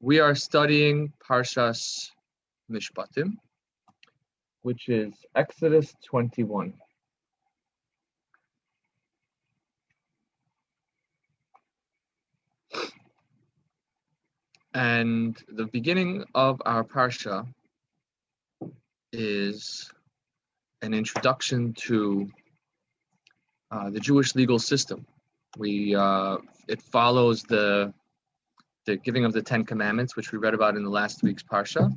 We are studying Parshas Mishpatim, which is Exodus 21. And the beginning of our Parsha is an introduction to the Jewish legal system. It follows the giving of the Ten Commandments, which we read about in the last week's Parsha.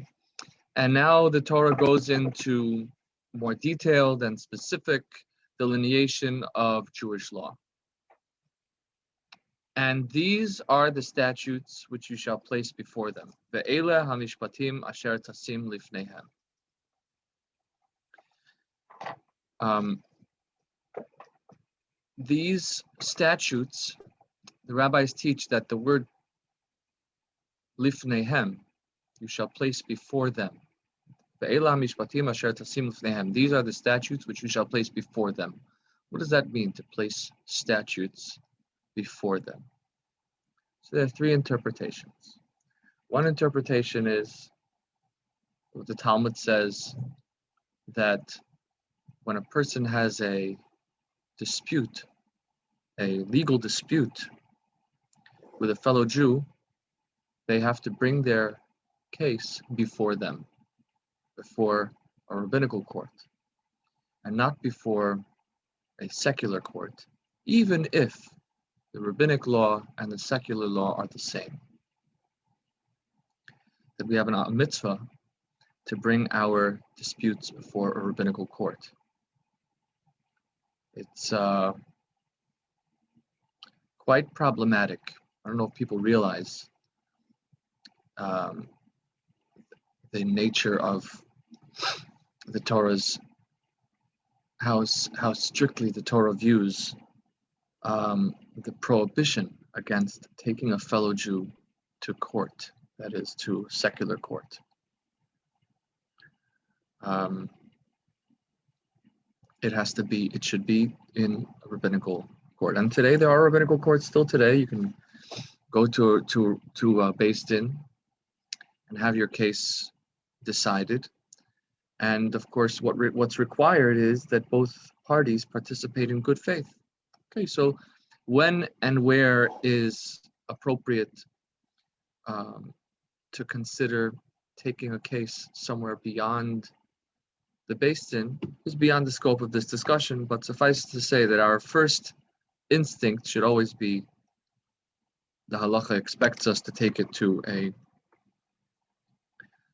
And now the Torah goes into more detailed and specific delineation of Jewish law. And these are the statutes which you shall place before them. Ve'ele hamishpatim asher tasim lifnehem. These statutes, the rabbis teach that the word lifnehem, you shall place before them. Ve'ele hamishpatim asher tasim lifnehem. These are the statutes which you shall place before them. What does that mean, to place statutes before them? So there are three interpretations. One interpretation is what the Talmud says, that when a person has a dispute, a legal dispute with a fellow Jew, they have to bring their case before them, before a rabbinical court, and not before a secular court, even if the rabbinic law and the secular law are the same. That we have a mitzvah to bring our disputes before a rabbinical court. It's quite problematic. I don't know if people realize the nature of the Torah's, how strictly the Torah views the prohibition against taking a fellow Jew to court, that is, to secular court. It should be in a rabbinical court. And today there are rabbinical courts still today. You can go to Beis Din and have your case decided. And of course, what's required is that both parties participate in good faith. Okay, so when and where is appropriate to consider taking a case somewhere beyond the Beis Din is beyond the scope of this discussion, but suffice to say that our first instinct should always be, the halacha expects us to take it to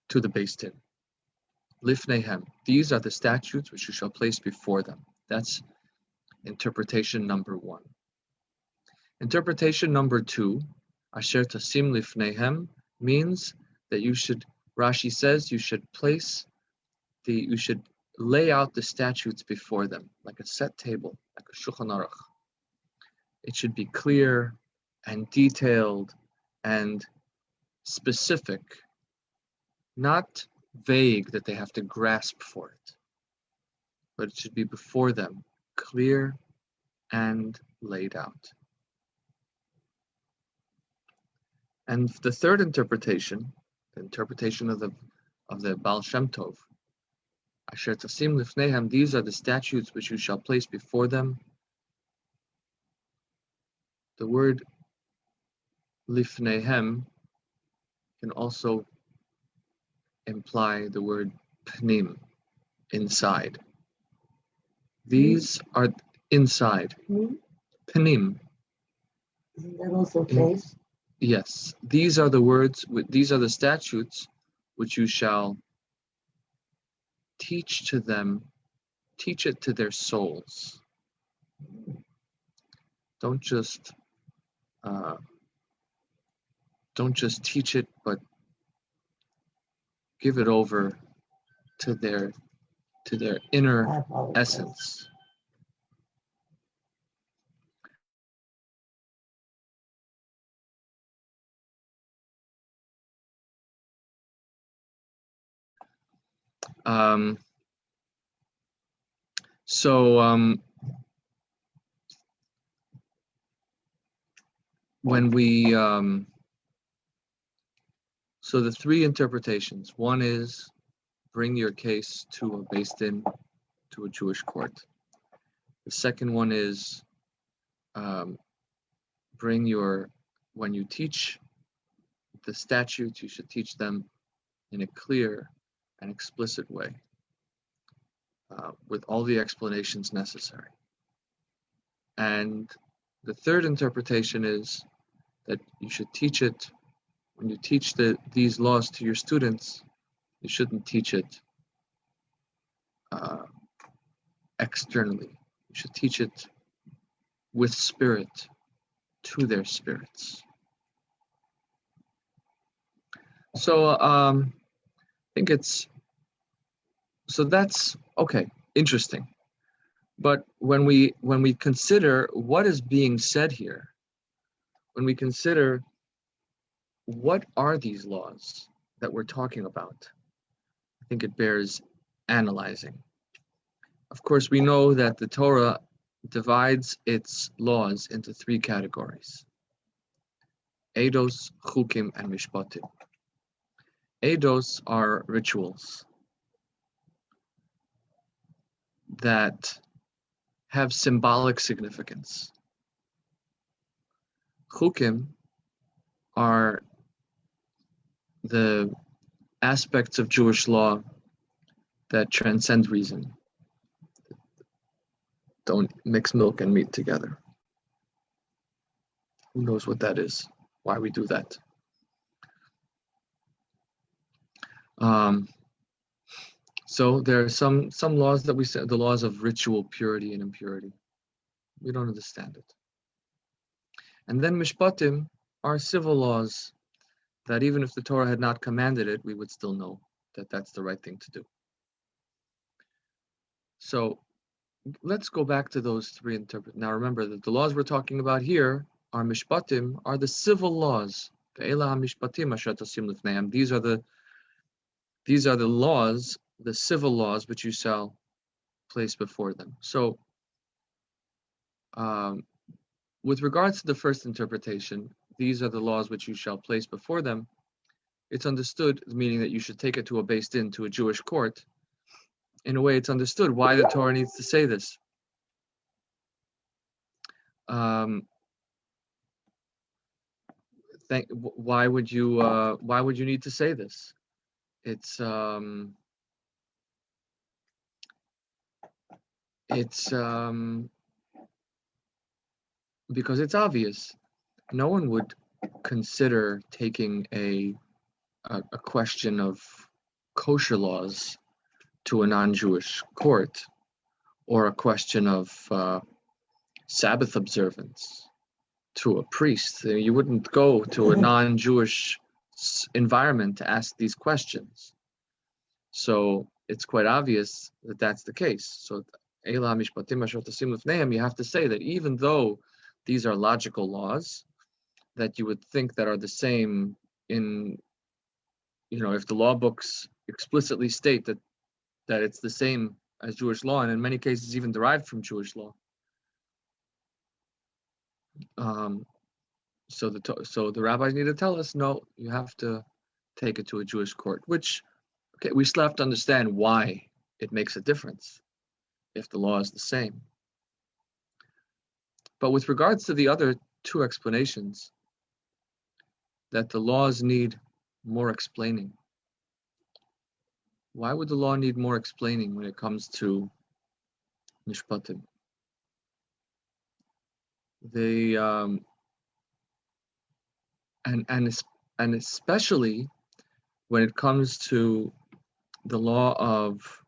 the Beis Din. Lifnehem, these are the statutes which you shall place before them. That's interpretation number one. Interpretation number two, asher tasim lifnehem, means that you should, Rashi says, you should lay out the statutes before them, like a set table, like a Shulchan Aruch. It should be clear and detailed and specific, not vague that they have to grasp for it, but it should be before them, clear and laid out. And the third interpretation, the interpretation of the Baal Shem Tov, Asher tasim lifnehem, these are the statutes which you shall place before them. The word lifnehem can also imply the word pnim, inside. These are inside. Pnim. Isn't that also face? Yes. These are the statutes which you shall teach it to their souls. Don't just teach it, but give it over to their inner essence. When we So the three interpretations. One is bring your case to a Beis Din, to a Jewish court. The second one is when you teach the statutes, you should teach them in a clear and explicit way, with all the explanations necessary. And the third interpretation is that you should teach it, when you teach these laws to your students, you shouldn't teach it externally. You should teach it with spirit to their spirits. So I think that's okay, interesting. But when we consider what is being said here, when we consider what are these laws that we're talking about, I think it bears analyzing. Of course, we know that the Torah divides its laws into three categories: Eidos, Chukim, and Mishpatim. Eidos are rituals that have symbolic significance. Chukim are the aspects of Jewish law that transcend reason. Don't mix milk and meat together. Who knows what that is? Why we do that? So there are some laws that we say, the laws of ritual purity and impurity. We don't understand it. And then Mishpatim are civil laws that even if the Torah had not commanded it, we would still know that that's the right thing to do. So let's go back to those three interpretations. Now remember that the laws we're talking about here are Mishpatim, are the civil laws. These are the laws, the civil laws which you shall place before them. So with regards to the first interpretation, these are the laws which you shall place before them. It's understood, meaning that you should take it to a Beis Din, to a Jewish court. In a way, it's understood why the Torah needs to say this. Why would you need to say this? It's because it's obvious. No one would consider taking a question of kosher laws to a non-Jewish court, or a question of Sabbath observance to a priest. You wouldn't go to a non-Jewish environment to ask these questions. So it's quite obvious that that's the case. So you have to say that even though these are logical laws that you would think that are the same in, if the law books explicitly state that it's the same as Jewish law, and in many cases even derived from Jewish law. So the rabbis need to tell us, no, you have to take it to a Jewish court, which, okay, we still have to understand why it makes a difference if the law is the same. But with regards to the other two explanations, that the laws need more explaining. Why would the law need more explaining when it comes to Mishpatim? They and especially when it comes to the law of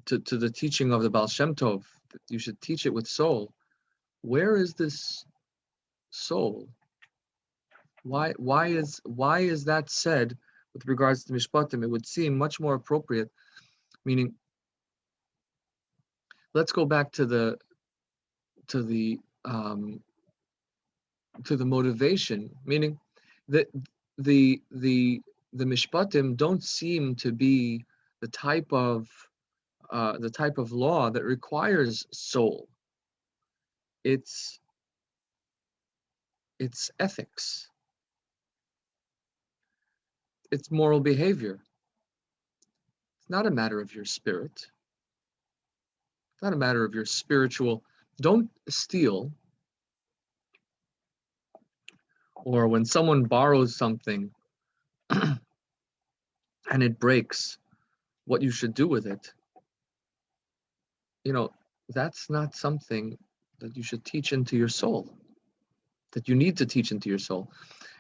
to the teaching of the Baal Shem Tov, that you should teach it with soul. Where is this soul? Why is that said with regards to Mishpatim? It would seem much more appropriate, meaning, let's go back to the motivation, meaning that the Mishpatim don't seem to be the type of law that requires soul. It's it's ethics, it's moral behavior. It's not a matter of your spirit. It's not a matter of your spiritual. Don't steal, or when someone borrows something and it breaks, what you should do with it. That's not something that you should teach into your soul, that you need to teach into your soul.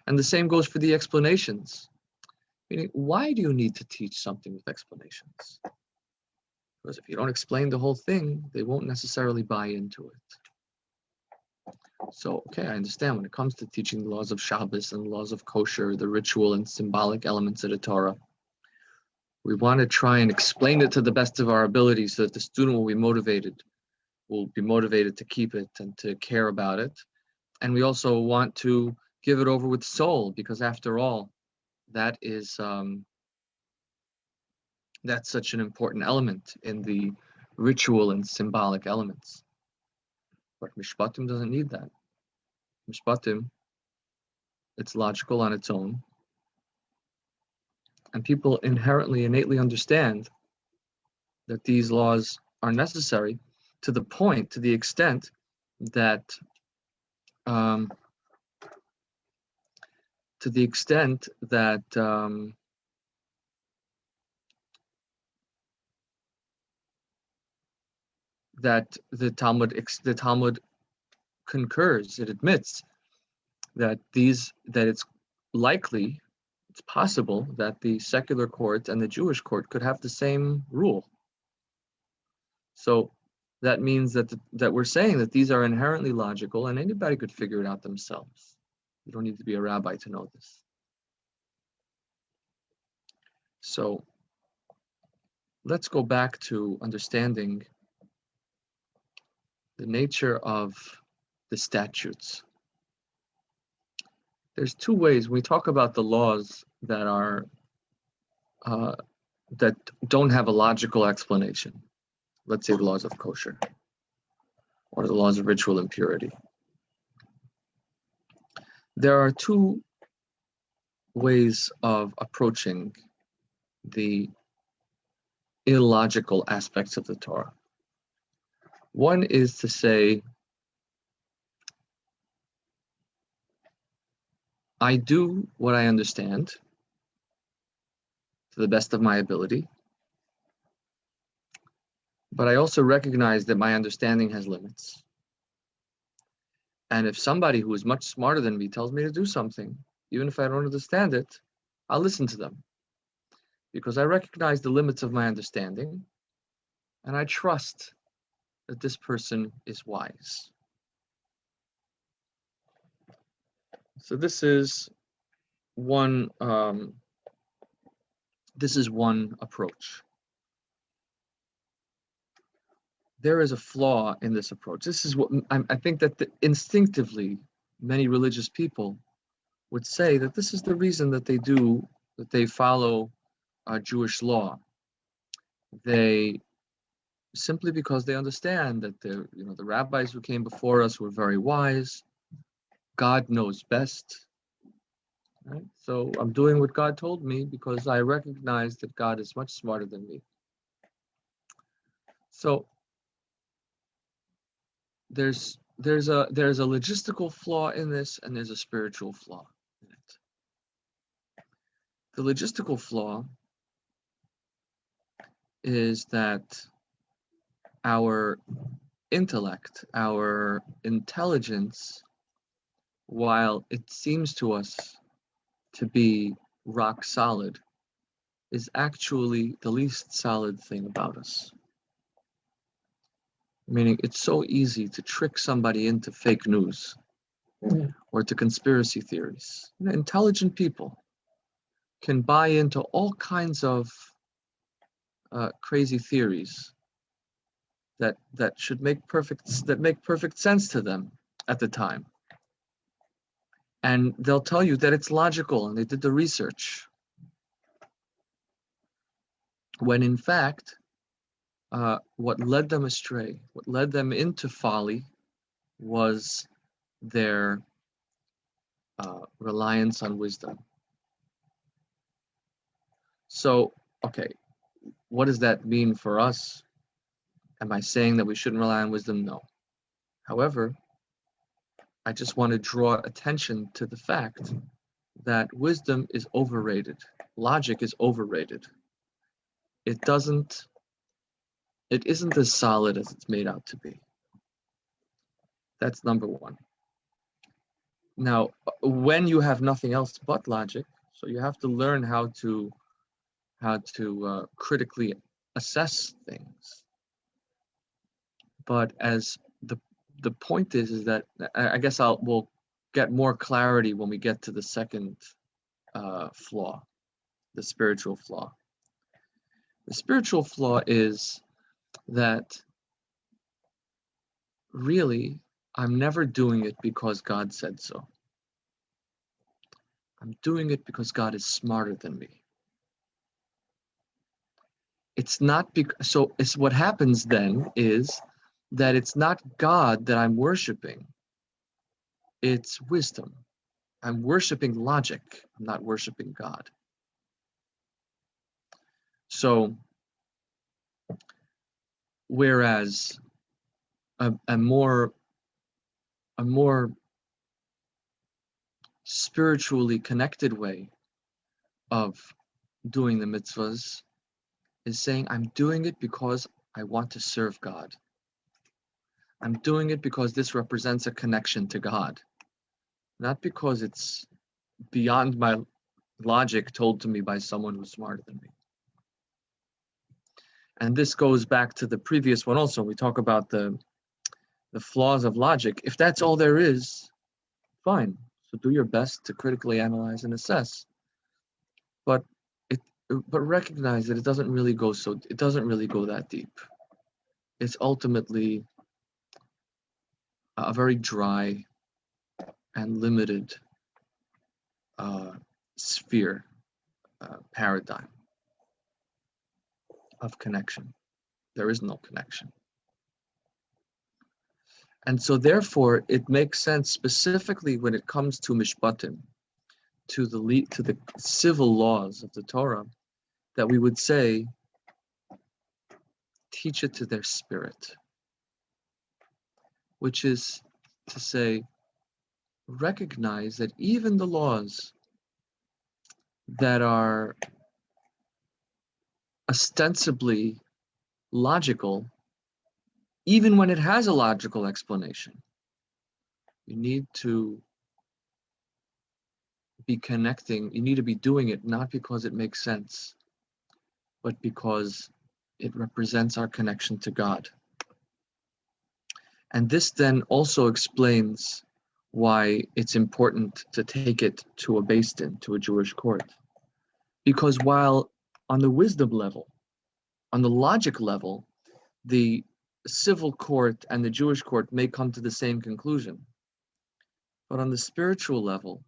And the same goes for the explanations. Meaning, why do you need to teach something with explanations? Because if you don't explain the whole thing, they won't necessarily buy into it. So, okay, I understand when it comes to teaching the laws of Shabbos and the laws of kosher, the ritual and symbolic elements of the Torah, we want to try and explain it to the best of our ability so that the student will be motivated to keep it and to care about it. And we also want to give it over with soul, because after all, that is that's such an important element in the ritual and symbolic elements. But Mishpatim doesn't need that. Mishpatim, it's logical on its own. And people inherently, innately understand that these laws are necessary to the extent that that the Talmud concurs. It admits that it's possible that the secular court and the Jewish court could have the same rule. So that means that we're saying that these are inherently logical and anybody could figure it out themselves. You don't need to be a rabbi to know this. So let's go back to understanding the nature of the statutes. There's two ways when we talk about the laws that are that don't have a logical explanation. Let's say the laws of kosher or the laws of ritual impurity. There are two ways of approaching the illogical aspects of the Torah. One is to say, I do what I understand to the best of my ability, but I also recognize that my understanding has limits. And if somebody who is much smarter than me tells me to do something, even if I don't understand it, I'll listen to them, because I recognize the limits of my understanding, and I trust that this person is wise. So this is one approach. There is a flaw in this approach. This is what I think that instinctively many religious people would say that this is the reason that they follow Jewish law. They simply because they understand that the rabbis who came before us were very wise. God knows best. Right? So I'm doing what God told me because I recognize that God is much smarter than me. So there's a logistical flaw in this, and there's a spiritual flaw in it. The logistical flaw is that our intellect, our intelligence, while it seems to us to be rock solid, is actually the least solid thing about us. Meaning it's so easy to trick somebody into fake news or to conspiracy theories. Intelligent people can buy into all kinds of crazy theories that make perfect sense to them at the time. And they'll tell you that it's logical and they did the research. When in fact, what led them astray, what led them into folly, was their reliance on wisdom. So, okay, what does that mean for us? Am I saying that we shouldn't rely on wisdom? No. However, I just want to draw attention to the fact that wisdom is overrated. Logic is overrated. It isn't as solid as it's made out to be. That's number one. Now, when you have nothing else but logic, so you have to learn how to critically assess things. But as the point is that I guess we'll get more clarity when we get to the second flaw, the spiritual flaw. The spiritual flaw is that really I'm never doing it because God said so. I'm doing it because God is smarter than me. It's not so it's what happens then is that it's not God that I'm worshiping. It's wisdom. I'm worshiping logic. I'm not worshiping God. So, whereas a more spiritually connected way of doing the mitzvahs is saying, I'm doing it because I want to serve God. I'm doing it because this represents a connection to God, not because it's beyond my logic told to me by someone who's smarter than me. And this goes back to the previous one also. We talk about the flaws of logic. If that's all there is, fine. So do your best to critically analyze and assess. But recognize that it doesn't really go that deep. It's ultimately a very dry and limited sphere, paradigm of connection. There is no connection. And so therefore, it makes sense specifically when it comes to Mishpatim, to the civil laws of the Torah, that we would say, teach it to their spirit, which is to say, recognize that even the laws that are ostensibly logical, even when it has a logical explanation, you need to be connecting, you need to be doing it not because it makes sense, but because it represents our connection to God. And this then also explains why it's important to take it to a Beis Din, to a Jewish court. Because while on the wisdom level, on the logic level, the civil court and the Jewish court may come to the same conclusion. But on the spiritual level,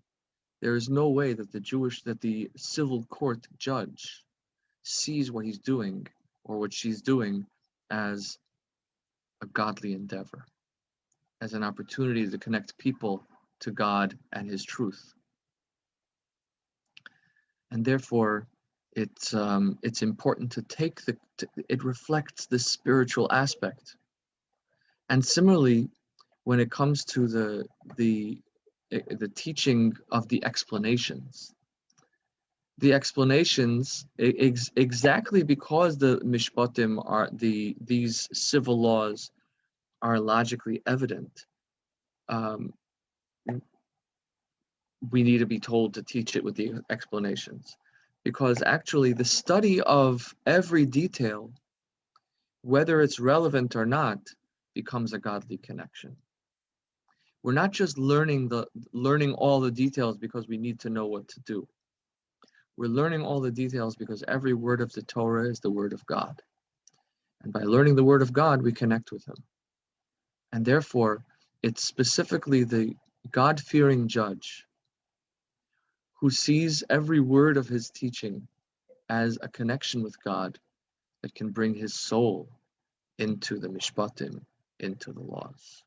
there is no way that the civil court judge sees what he's doing or what she's doing as a godly endeavor, as an opportunity to connect people to God and his truth. And therefore, it's important to take it reflects the spiritual aspect. And similarly, when it comes to the teaching of the explanations, exactly because the Mishpatim are these civil laws are logically evident, we need to be told to teach it with the explanations, because actually the study of every detail, whether it's relevant or not, becomes a godly connection. We're not just learning all the details because we need to know what to do. We're learning all the details because every word of the Torah is the word of God. And by learning the word of God, we connect with him. And therefore, it's specifically the God-fearing judge who sees every word of his teaching as a connection with God that can bring his soul into the Mishpatim, into the laws.